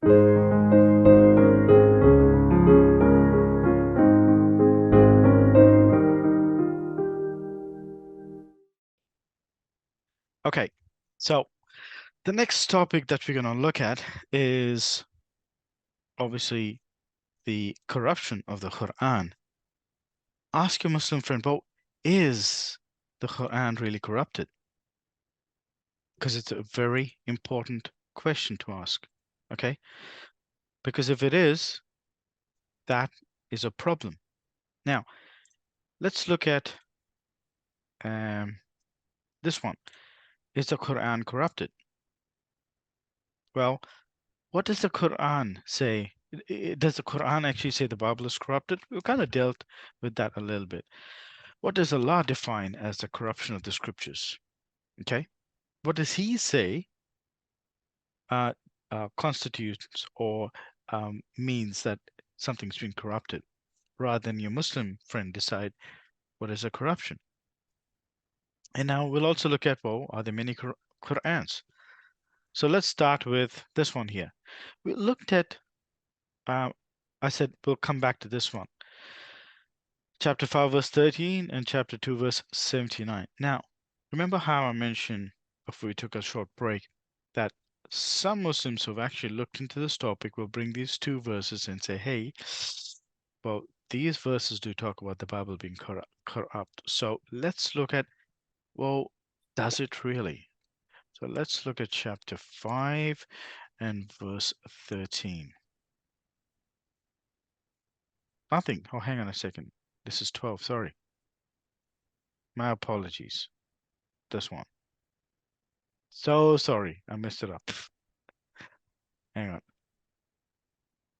Okay, so the next topic that we're going to look at is obviously the corruption of the Quran. Ask your Muslim friend, well, is the Quran really corrupted? Because it's a very important question to ask, okay? Because if it is, that is a problem. Now, let's look at this one. Is the Quran corrupted? Well, what does the Quran say? Does the Quran actually say the Bible is corrupted? We've kind of dealt with that a little bit. What does Allah define as the corruption of the scriptures? Okay. What does He say uh, constitutes or means that something's been corrupted, rather than your Muslim friend decide what is a corruption? And now we'll also look at, well, are there many Qur'ans? So let's start with this one here. We looked at, I said we'll come back to this one. Chapter 5, verse 13, and chapter 2, verse 79. Now, remember how I mentioned before we took a short break that some Muslims who've actually looked into this topic will bring these two verses and say, hey, well, these verses do talk about the Bible being corrupt. So let's look at, well, does it really? So let's look at chapter 5 and verse 13. Nothing. Oh, hang on a second. This is 12. Sorry. My apologies. This one. So sorry. I messed it up. Hang on.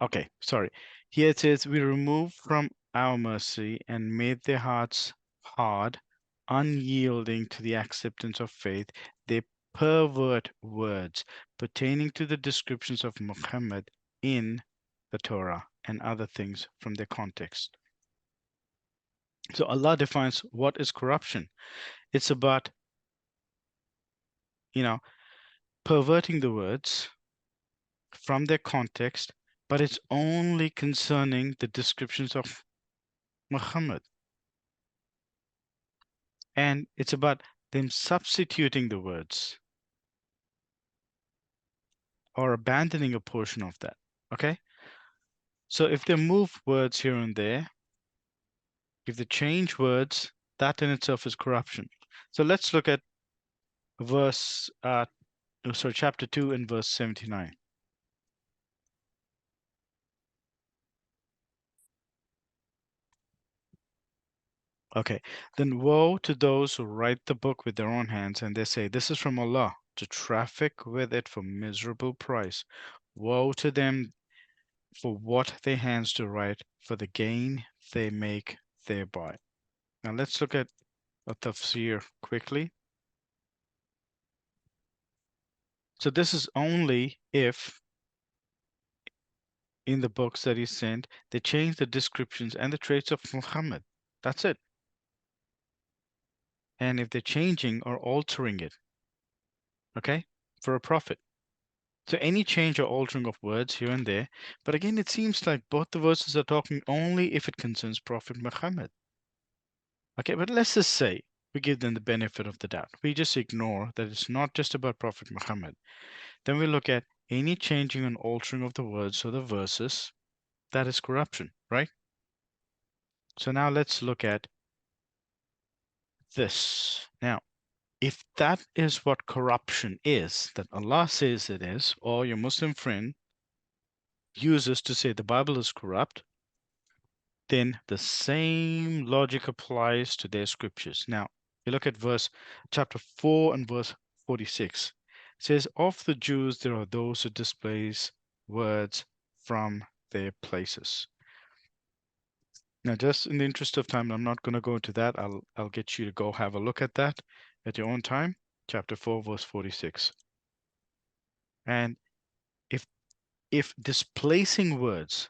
Okay. Sorry. Here it says, we remove from our mercy and made their hearts hard, unyielding to the acceptance of faith. They pervert words pertaining to the descriptions of Muhammad in the Torah and other things from their context. So Allah defines what is corruption. It's about, perverting the words from their context, but it's only concerning the descriptions of Muhammad. And it's about them substituting the words or abandoning a portion of that. Okay? So if they move words here and there, if they change words, that in itself is corruption. So let's look at chapter 2 and verse 79. Okay, then woe to those who write the book with their own hands and they say, this is from Allah, to traffic with it for miserable price. Woe to them for what their hands do write, for the gain they make thereby. Now let's look at a tafsir quickly. So this is only if in the books that he sent, they change the descriptions and the traits of Muhammad. That's it. And if they're changing or altering it, okay, for a prophet. So any change or altering of words here and there. But again, it seems like both the verses are talking only if it concerns Prophet Muhammad. Okay, but let's just say we give them the benefit of the doubt. We just ignore that it's not just about Prophet Muhammad. Then we look at any changing and altering of the words or the verses, that is corruption, right? So now let's look at this. Now, if that is what corruption is, that Allah says it is, or your Muslim friend uses to say the Bible is corrupt, then the same logic applies to their scriptures. Now, you look at chapter 4 and verse 46. It says, of the Jews, there are those who displace words from their places. Now, just in the interest of time, I'm not going to go into that. I'll get you to go have a look at that at your own time. Chapter 4, verse 46. And if displacing words,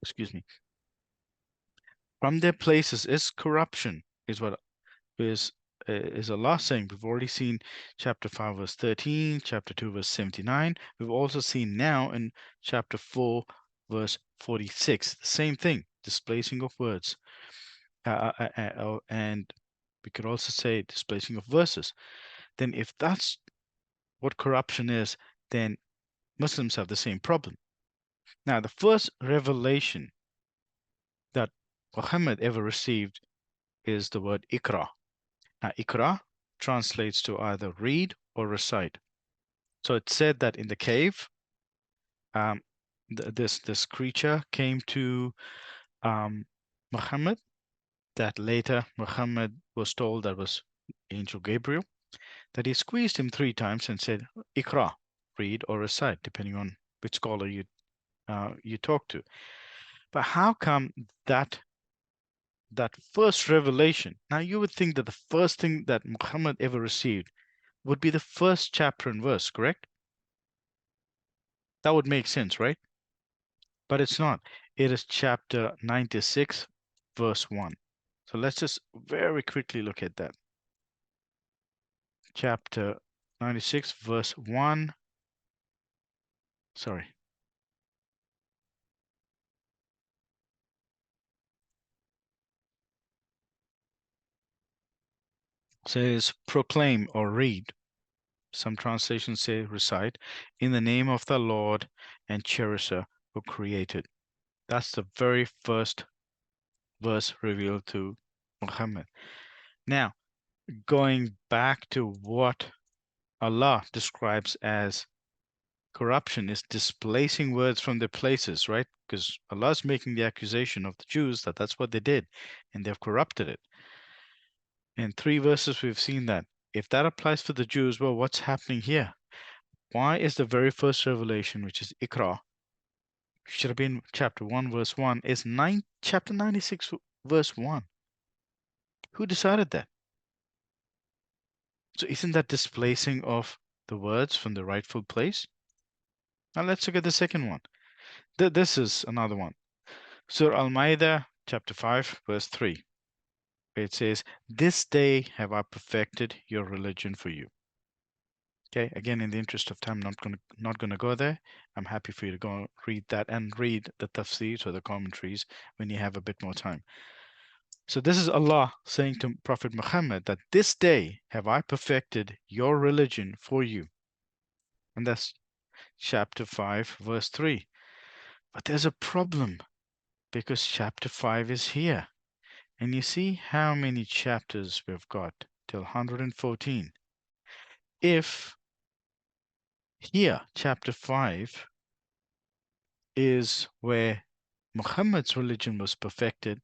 excuse me, from their places is corruption, is what is is Allah saying? We've already seen chapter 5, verse 13, chapter 2, verse 79. We've also seen now in chapter 4, verse 46, the same thing, displacing of words. And we could also say displacing of verses. Then if that's what corruption is, then Muslims have the same problem. Now, the first revelation that Muhammad ever received is the word Iqra. Now, Iqra translates to either read or recite. So it said that in the cave, um, this creature came to Muhammad. That later Muhammad was told that was Angel Gabriel. That he squeezed him 3 times and said, "Iqra," read or recite, depending on which scholar you talk to. But how come that first revelation? Now you would think that the first thing that Muhammad ever received would be the first chapter and verse, correct? That would make sense, right? But it's not. It is chapter 96, verse 1. So let's just very quickly look at that. Chapter 96, verse 1. Sorry. Says proclaim or read. Some translations say recite in the name of the Lord and cherisher who created. That's the very first verse revealed to Muhammad. Now, going back to what Allah describes as corruption is displacing words from their places, right? Because Allah is making the accusation of the Jews that that's what they did and they've corrupted it. In 3 verses, we've seen that. If that applies to the Jews, well, what's happening here? Why is the very first revelation, which is Iqra, should have been chapter 1, verse 1, is chapter 96, verse 1? Who decided that? So isn't that displacing of the words from the rightful place? Now let's look at the second one. This is another one. Surah Al-Ma'idah, chapter 5, verse 3. It says, "This day have I perfected your religion for you." Okay, again, in the interest of time, not gonna go there. I'm happy for you to go read that and read the tafsirs or the commentaries when you have a bit more time. So this is Allah saying to Prophet Muhammad that this day have I perfected your religion for you. And that's chapter 5, verse 3. But there's a problem because chapter 5 is here. And you see how many chapters we've got till 114. If here, chapter 5 is where Muhammad's religion was perfected,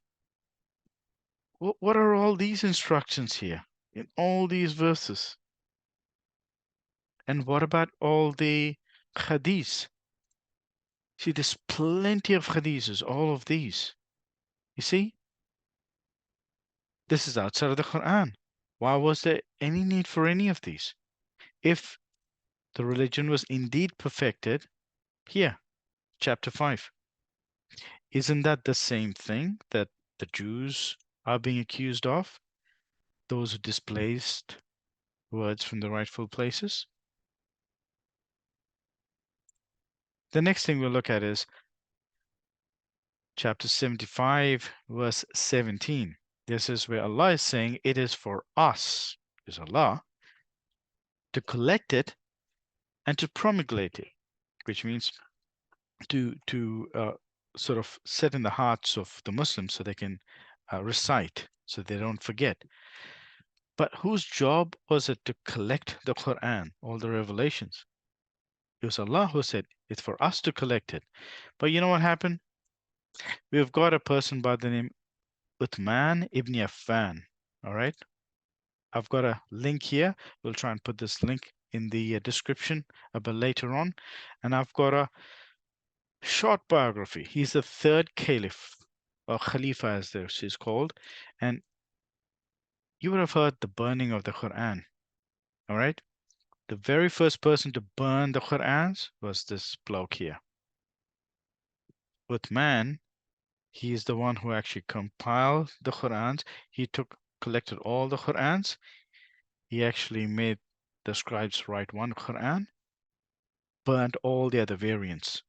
what are all these instructions here in all these verses? And what about all the hadiths? See, there's plenty of hadiths, all of these. You see, this is outside of the Quran. Why was there any need for any of these? If the religion was indeed perfected, here, chapter 5. Isn't that the same thing that the Jews are being accused of? Those who displaced words from the rightful places? The next thing we'll look at is chapter 75, verse 17. This is where Allah is saying it is for us, is Allah, to collect it and to promulgate it, which means to sort of set in the hearts of the Muslims so they can recite, so they don't forget. But whose job was it to collect the Quran, all the revelations? It was Allah who said it's for us to collect it. But you know what happened? We've got a person by the name Uthman ibn Affan. All right. I've got a link here. We'll try and put this link in the description a bit later on. And I've got a short biography. He's the third caliph, or Khalifa as this is called. And you would have heard the burning of the Quran. All right. The very first person to burn the Qurans was this bloke here. Uthman, he is the one who actually compiled the Qurans. He collected all the Qurans. he actually made the scribes write one Quran, burnt all the other variants.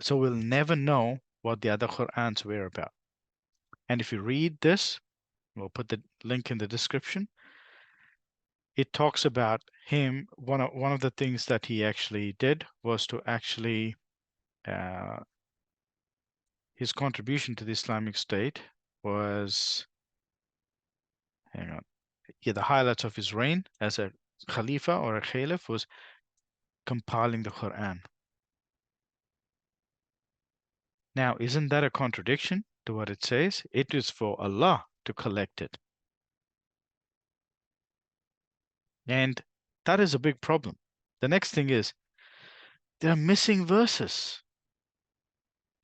So we'll never know what the other Qurans were about. And if you read this, we'll put the link in the description. It talks about him. One of the things that he actually did was to actually his contribution to the Islamic State was, hang on, yeah, the highlights of his reign as a Khalifa or a Caliph was compiling the Quran. Now, isn't that a contradiction to what it says? It is for Allah to collect it. And that is a big problem. The next thing is there are missing verses.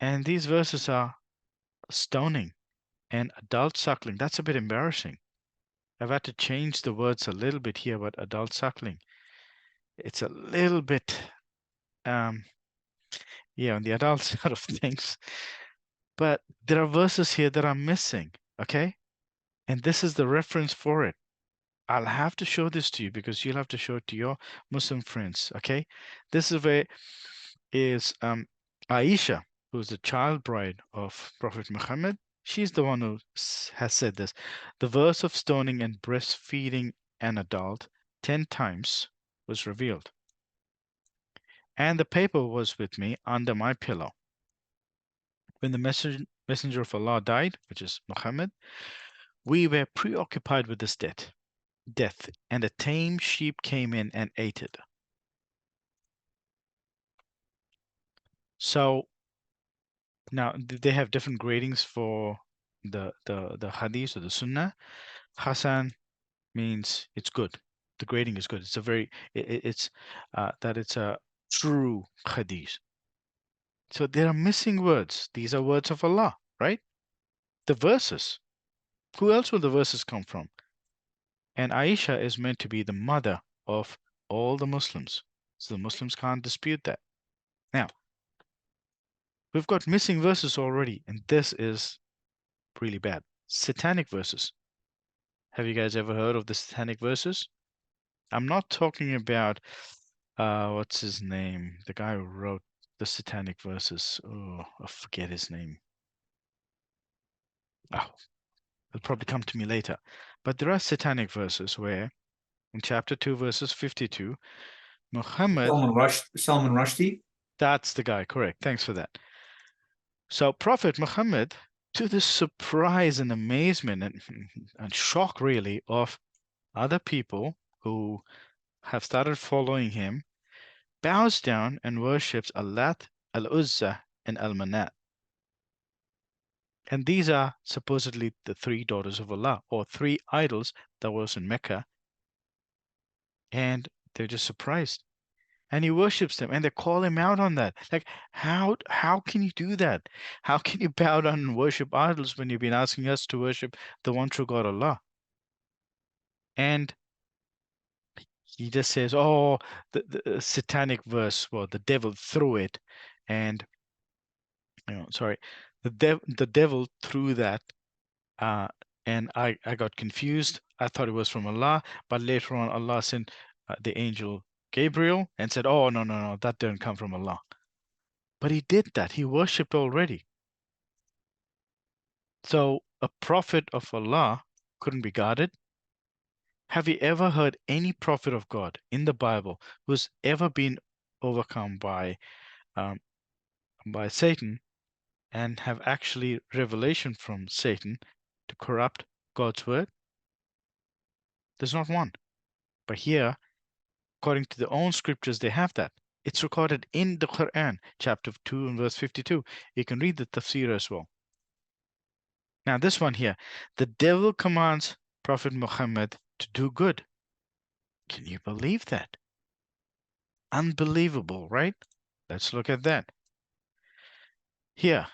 And these verses are stoning and adult suckling. That's a bit embarrassing. I've had to change the words a little bit here, but adult suckling. It's a little bit, yeah, on the adult side of things. But there are verses here that are missing, okay? And this is the reference for it. I'll have to show this to you because you'll have to show it to your Muslim friends, okay? This is where is Aisha, who's the child bride of Prophet Muhammad. She's the one who has said this. The verse of stoning and breastfeeding an adult 10 times was revealed. And the paper was with me under my pillow. When the messenger of Allah died, which is Muhammad, we were preoccupied with this death, and a tame sheep came in and ate it. So now they have different gradings for the hadith or the sunnah. Hasan means it's good. The grading is good. It's a very it's that it's a true hadith. So there are missing words. These are words of Allah, right? The verses. Who else will the verses come from? And Aisha is meant to be the mother of all the Muslims. So the Muslims can't dispute that. Now, we've got missing verses already, and this is really bad. Satanic verses. Have you guys ever heard of the satanic verses? I'm not talking about, what's his name? The guy who wrote the satanic verses. Oh, I forget his name. Oh, it'll probably come to me later. But there are satanic verses where, in chapter 2, verses 52, Muhammad. Salman Rushdie. That's the guy, correct. Thanks for that. So Prophet Muhammad, to the surprise and amazement and shock really of other people who have started following him, bows down and worships Al-Lat, Al-Uzza, and Al-Manat. And these are supposedly the three daughters of Allah, or three idols that was in Mecca. And they're just surprised. And he worships them, and they call him out on that. Like, how can you do that? How can you bow down and worship idols when you've been asking us to worship the one true God, Allah? And he just says, oh, the satanic verse, well, the devil threw it, and sorry, the devil threw that, and I got confused. I thought it was from Allah, but later on Allah sent the angel Gabriel and said, oh, no, that didn't come from Allah. But he did that. He worshipped already. So a prophet of Allah couldn't be guarded. Have you ever heard any prophet of God in the Bible who's ever been overcome by Satan and have actually revelation from Satan to corrupt God's word? There's not one. But here, according to their own scriptures, they have that. It's recorded in the Quran, chapter 2 and verse 52. You can read the tafsir as well. Now this one here, the devil commands Prophet Muhammad to do good. Can you believe that? Unbelievable, right? Let's look at that. Here,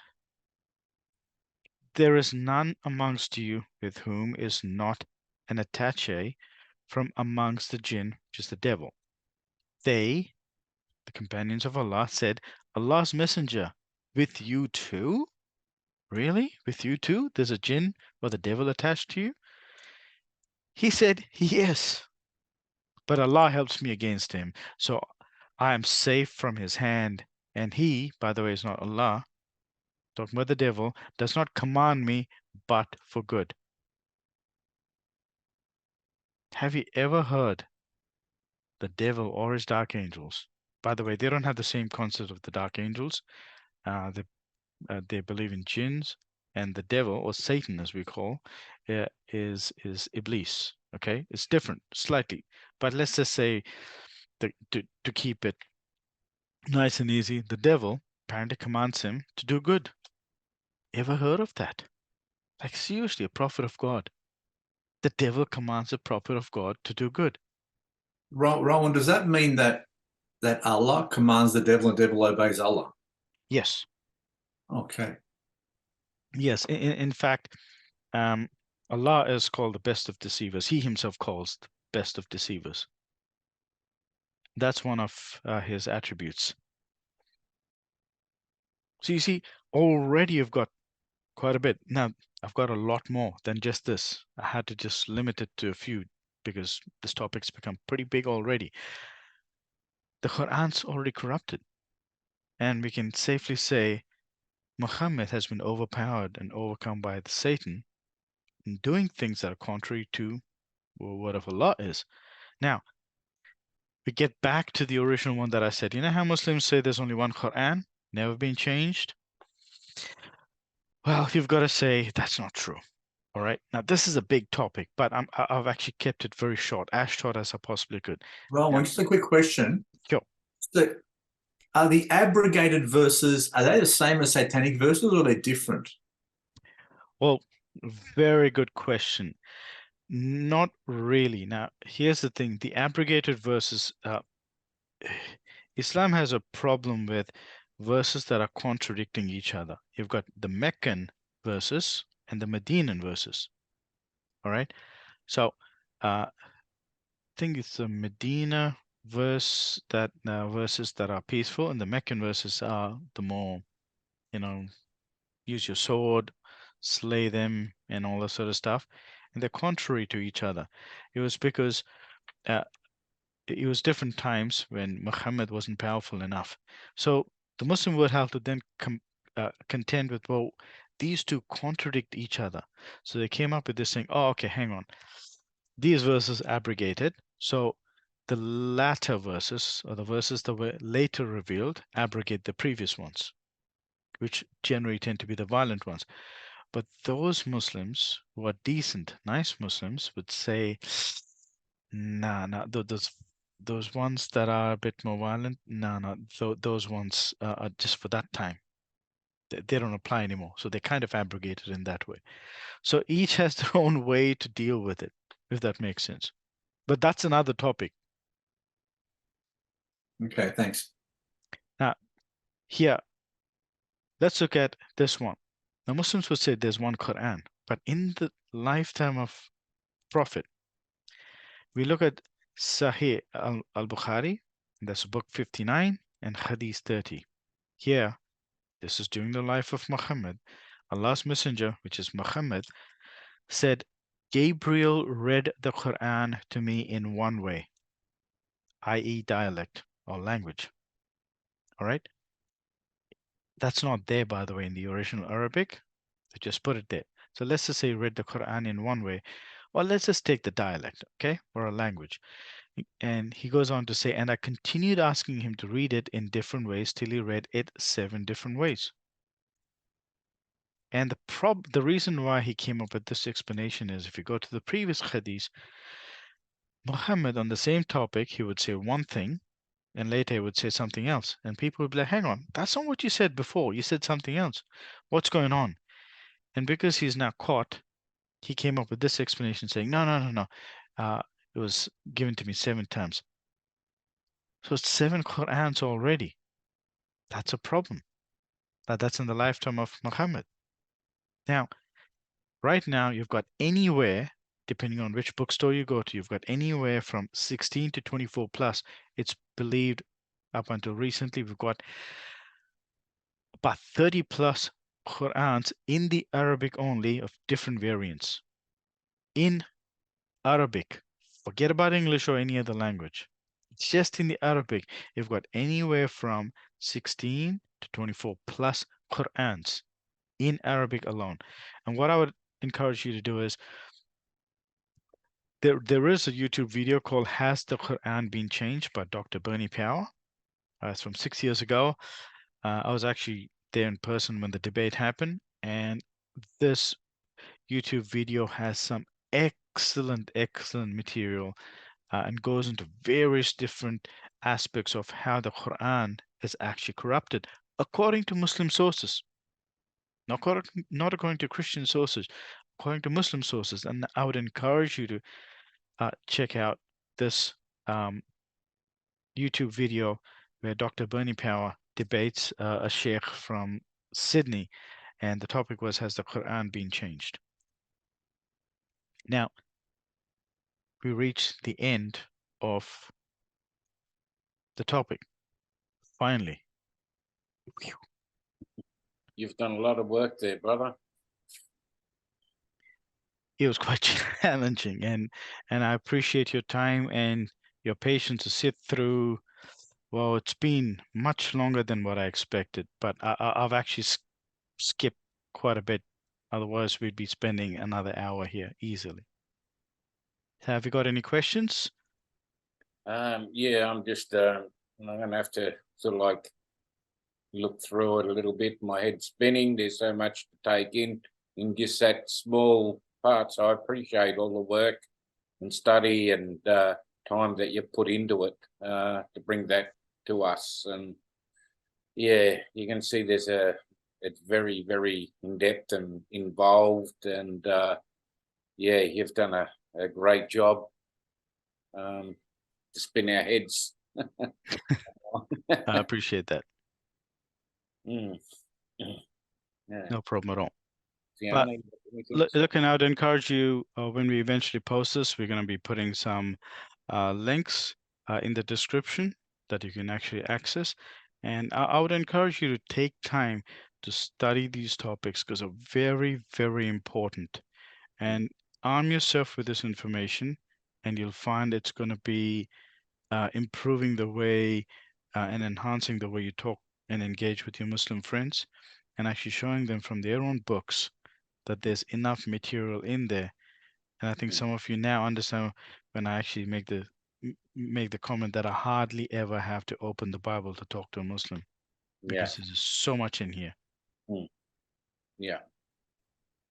there is none amongst you with whom is not an attaché from amongst the jinn, which is the devil. They, the companions of Allah, said, Allah's messenger, with you too? Really? With you too? There's a jinn or the devil attached to you? He said, yes. but Allah helps me against him. So I am safe from his hand. And he, by the way, is not Allah, talking about the devil, does not command me but for good. Have you ever heard the devil or his dark angels? By the way, they don't have the same concept of the dark angels. They they believe in jinns, and the devil, or Satan as we call, is Iblis. Okay, it's different slightly, but let's just say to keep it nice and easy, the devil apparently commands him to do good. Ever heard of that? Like seriously, a prophet of God. The devil commands a prophet of God to do good. Rowan, does that mean that Allah commands the devil and devil obeys Allah? Yes, Okay. yes. In fact, Allah is called the best of deceivers. He himself calls the best of deceivers. That's one of his attributes. So you see, already you've got quite a bit. Now, I've got a lot more than just this. I had to just limit it to a few because this topic's become pretty big already. The Quran's already corrupted, and we can safely say Muhammad has been overpowered and overcome by the Satan in doing things that are contrary to what of Allah is. Now, we get back to the original one that I said. You know how Muslims say there's only one Quran, never been changed? Well, you've got to say that's not true. All right. Now, this is a big topic, but I've actually kept it very short, as short as I possibly could. Rowan, just a quick question. Sure. So are the abrogated verses, are they the same as satanic verses or are they different? Well, very good question. Not really. Now, here's the thing. The abrogated verses, Islam has a problem with verses that are contradicting each other. You've got the Meccan verses and the Medinan verses. All right. So, I think it's the Medina verses that are peaceful, and the Meccan verses are the more, you know, use your sword, slay them, and all that sort of stuff. And they're contrary to each other. It was because uh, it was different times when Muhammad wasn't powerful enough. So the Muslim would have to then contend with, well, these two contradict each other. So they came up with this thing, oh, okay, hang on. These verses abrogated. So the latter verses, or the verses that were later revealed, abrogate the previous ones, which generally tend to be the violent ones. But those Muslims who are decent, nice Muslims would say, nah, nah, those ones that are a bit more violent, no, no, those ones are just for that time. They don't apply anymore. So they kind of abrogated in that way. So each has their own way to deal with it, if that makes sense. But that's another topic. Okay, thanks. Now, here, let's look at this one. Now, Muslims would say there's one Quran, but in the lifetime of Prophet, we look at Sahih al-Bukhari, that's book 59, and Hadith 30. Here, this is during the life of Muhammad. Allah's messenger, which is Muhammad, said, Gabriel read the Quran to me in one way, i.e., dialect or language. All right? That's not there, by the way, in the original Arabic. They just put it there. So let's just say read the Quran in one way. Or let's just take the dialect, okay, or a language. And he goes on to say, and I continued asking him to read it in different ways till he read it 7 different ways. And the reason why he came up with this explanation is if you go to the previous hadith, Muhammad on the same topic, he would say one thing, and later he would say something else. And people would be like, hang on, that's not what you said before. You said something else. What's going on? And because he's now caught, he came up with this explanation saying, no, no, no, no. It was given to me 7 times. So it's 7 Qur'ans already. That's a problem. That's in the lifetime of Muhammad. Now, right now, you've got anywhere, depending on which bookstore you go to, you've got anywhere from 16 to 24 plus. It's believed up until recently, we've got about 30 plus Qur'ans in the Arabic only of different variants. In Arabic, Forget about English or any other language. It's just in the Arabic. You've got anywhere from 16 to 24 plus Qur'ans in Arabic alone. And what I would encourage you to do is there is a YouTube video called Has the Quran Been Changed by Dr. Bernie Power. It's from 6 years ago. I was actually there in person when the debate happened, and this YouTube video has some excellent material and goes into various different aspects of how the Quran is actually corrupted according to Muslim sources, not according to Christian sources, according to Muslim sources. And I would encourage you to check out this YouTube video where Dr. Bernie Power debates a sheikh from Sydney, and the topic was, has the Quran been changed? Now, we reached the end of the topic, finally. You've done a lot of work there, brother. It was quite challenging, and I appreciate your time and your patience to sit through. Well, it's been much longer than what I expected, but I've actually skipped quite a bit. Otherwise, we'd be spending another hour here easily. Have you got any questions? Yeah, I'm just I'm gonna have to sort of like look through it a little bit. My head's spinning. There's so much to take in just that small part. So I appreciate all the work and study and time that you put into it to bring that to us. And yeah, you can see it's very, very in-depth and involved, and yeah, you've done a great job to spin our heads. I appreciate that. Mm. Yeah. No problem at all. Fiona, Look, and I would encourage you when we eventually post this, we're going to be putting some links in the description that you can actually access. And I would encourage you to take time to study these topics because they're very, very important. And arm yourself with this information, and you'll find it's going to be improving the way and enhancing the way you talk and engage with your Muslim friends, and actually showing them from their own books that there's enough material in there. And I think some of you now understand when I actually make the comment that I hardly ever have to open the Bible to talk to a Muslim, because there's just so much in here. Yeah.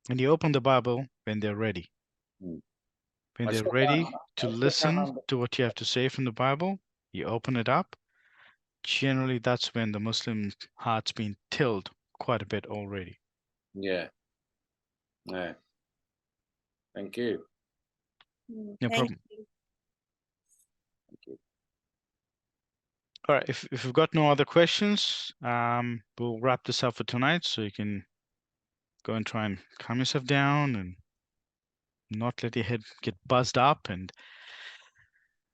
And you open the Bible when they're ready. When they're ready to listen to what you have to say from the Bible, you open it up. Generally, that's when the Muslim heart's been tilled quite a bit already. Yeah. Yeah. Thank you. No Thank problem. you. All right, if we've got no other questions, we'll wrap this up for tonight, so you can go and try and calm yourself down and not let your head get buzzed up. And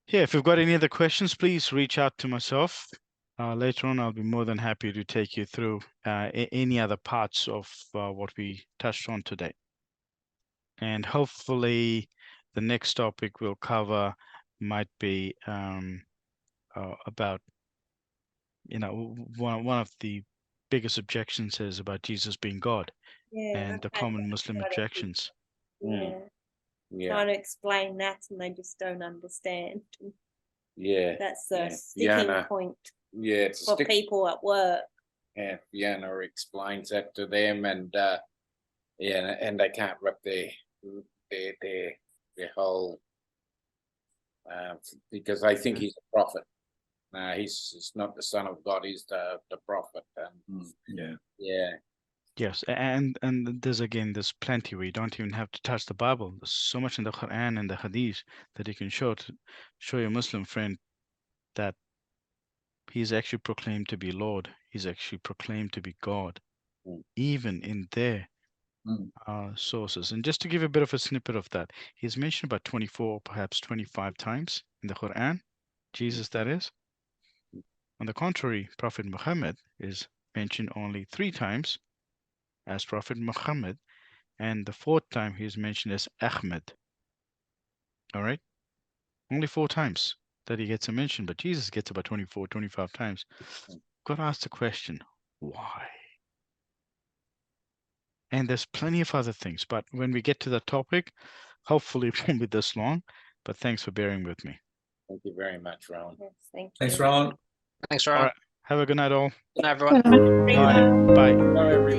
yeah, if you've got any other questions, please reach out to myself. Later on, I'll be more than happy to take you through any other parts of what we touched on today. And hopefully the next topic we'll cover might be about, one of the biggest objections is about Jesus being God, Yeah, and the common Muslim objections. Yeah, Yeah. trying to explain that and they just don't understand. Yeah. That's the Yeah. sticking Fiona, point Yeah. It's a for stick. people at work. Yeah. Fiona explains that to them, and yeah, and they can't wrap their whole because they think he's a prophet. He's not the son of God. He's the prophet. And yeah. Yes, and there's plenty where you don't even have to touch the Bible. There's so much in the Quran and the Hadith that you can show your Muslim friend that he's actually proclaimed to be Lord. He's actually proclaimed to be God, even in their sources. And just to give a bit of a snippet of that, he's mentioned about 24, perhaps 25 times in the Quran, Jesus that is. On the contrary, Prophet Muhammad is mentioned only 3 times as Prophet Muhammad, and the 4th time he is mentioned as Ahmed. All right. Only 4 times that he gets a mention, but Jesus gets about 24, 25 times. Got to ask the question, why? And there's plenty of other things, but when we get to the topic, hopefully it won't be this long, but thanks for bearing with me. Thank you very much, Rowan. Yes, thank Thanks, you. Rowan. Thanks, All Ron. right. Have a good night, all. Good night, everyone. Bye. Bye. Bye, everyone.